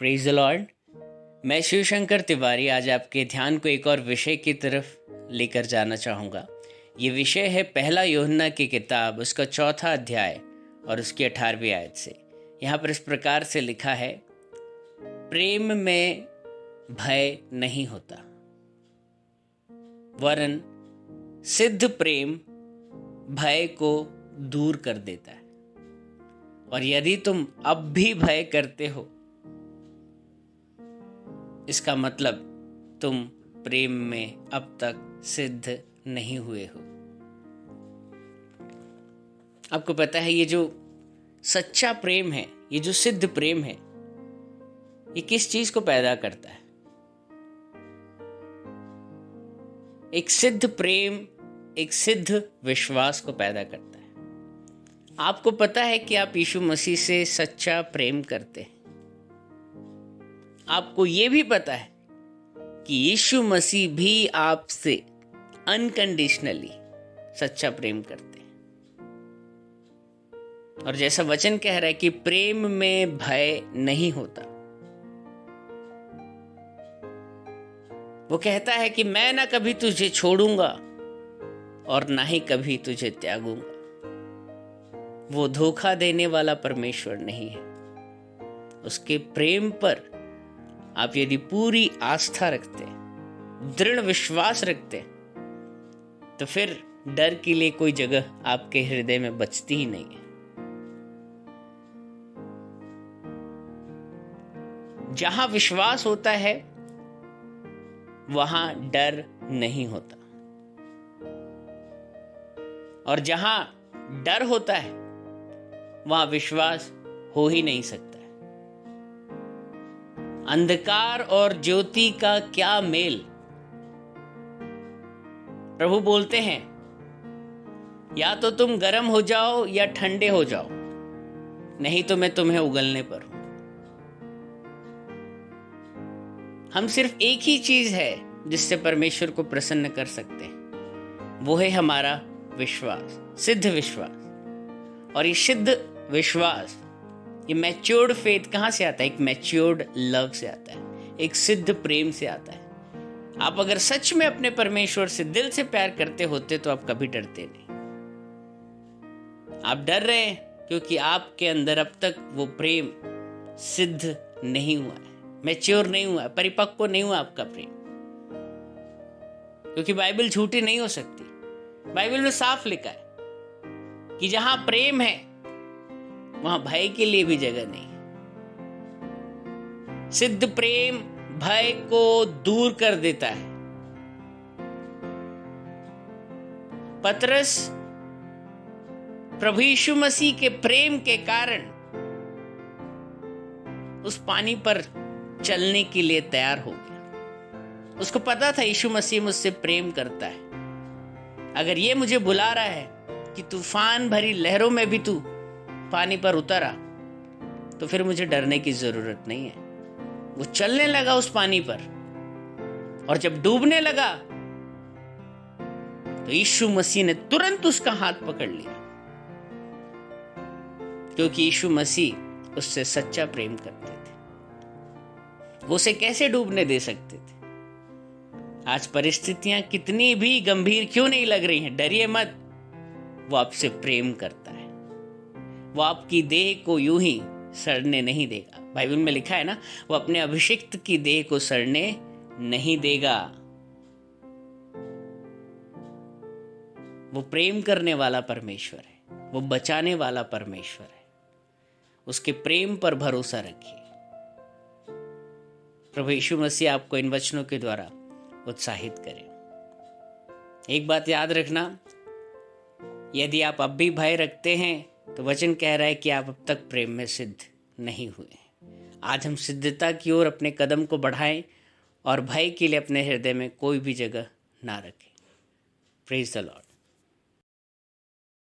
Praise the Lord. मैं शिवशंकर तिवारी आज आपके ध्यान को एक और विषय की तरफ लेकर जाना चाहूँगा। ये विषय है पहला यूहन्ना की किताब, उसका 4वां अध्याय और उसकी 18वीं आयत से। यहाँ पर इस प्रकार से लिखा है, प्रेम में भय नहीं होता, वरन सिद्ध प्रेम भय को दूर कर देता है। और यदि तुम अब भी भय करते हो, इसका मतलब तुम प्रेम में अब तक सिद्ध नहीं हुए हो। आपको पता है, ये जो सच्चा प्रेम है, ये जो सिद्ध प्रेम है, ये किस चीज को पैदा करता है? एक सिद्ध प्रेम एक सिद्ध विश्वास को पैदा करता है। आपको पता है कि आप यीशु मसीह से सच्चा प्रेम करते हैं। आपको यह भी पता है कि यीशु मसीह भी आपसे अनकंडीशनली सच्चा प्रेम करते हैं। और जैसा वचन कह रहा है कि प्रेम में भय नहीं होता, वो कहता है कि मैं ना कभी तुझे छोड़ूंगा और ना ही कभी तुझे त्यागूंगा। वो धोखा देने वाला परमेश्वर नहीं है। उसके प्रेम पर आप यदि पूरी आस्था रखते हैं, दृढ़ विश्वास रखते हैं, तो फिर डर के लिए कोई जगह आपके हृदय में बचती ही नहीं है। जहां विश्वास होता है वहां डर नहीं होता, और जहां डर होता है वहां विश्वास हो ही नहीं सकता है। अंधकार और ज्योति का क्या मेल? प्रभु बोलते हैं, या तो तुम गर्म हो जाओ या ठंडे हो जाओ, नहीं तो मैं तुम्हें उगलने पर हूं। हम सिर्फ एक ही चीज है जिससे परमेश्वर को प्रसन्न कर सकते हैं, वो है हमारा विश्वास, सिद्ध विश्वास। और ये सिद्ध विश्वास, ये मैच्योर्ड फेथ कहां से आता है? एक मैच्योर्ड लव से आता है, एक सिद्ध प्रेम से आता है। आप अगर सच में अपने परमेश्वर से दिल से प्यार करते होते तो आप कभी डरते नहीं। आप डर रहे हैं क्योंकि आपके अंदर अब तक वो प्रेम सिद्ध नहीं हुआ है, मैच्योर नहीं हुआ है, परिपक्व नहीं हुआ आपका प्रेम। क्योंकि बाइबल झूठी नहीं हो सकती। बाइबल में साफ लिखा है कि जहां प्रेम है वहां भय के लिए भी जगह नहीं है। सिद्ध प्रेम भय को दूर कर देता है। पतरस प्रभु यीशु मसीह के प्रेम के कारण उस पानी पर चलने के लिए तैयार हो गया। उसको पता था यीशु मसीह मुझसे प्रेम करता है। अगर ये मुझे बुला रहा है कि तूफान भरी लहरों में भी तू पानी पर उतरा, तो फिर मुझे डरने की जरूरत नहीं है। वो चलने लगा उस पानी पर, और जब डूबने लगा तो यीशु मसीह ने तुरंत उसका हाथ पकड़ लिया, क्योंकि यीशु मसीह उससे सच्चा प्रेम करते थे। वो उसे कैसे डूबने दे सकते थे? आज परिस्थितियां कितनी भी गंभीर क्यों नहीं लग रही हैं, डरिए मत। वो आपसे प्रेम करता है। वो आपकी देह को यूं ही सड़ने नहीं देगा। बाइबल में लिखा है ना, वो अपने अभिषिक्त की देह को सड़ने नहीं देगा। वो प्रेम करने वाला परमेश्वर है, वो बचाने वाला परमेश्वर है। उसके प्रेम पर भरोसा रखिए। प्रभु यीशु मसीह आपको इन वचनों के द्वारा उत्साहित करें। एक बात याद रखना, यदि आप अब भी भय रखते हैं तो वचन कह रहा है कि आप अब तक प्रेम में सिद्ध नहीं हुए। आज हम सिद्धता की ओर अपने कदम को बढ़ाएं और भय के लिए अपने हृदय में कोई भी जगह ना रखें। Praise the Lord.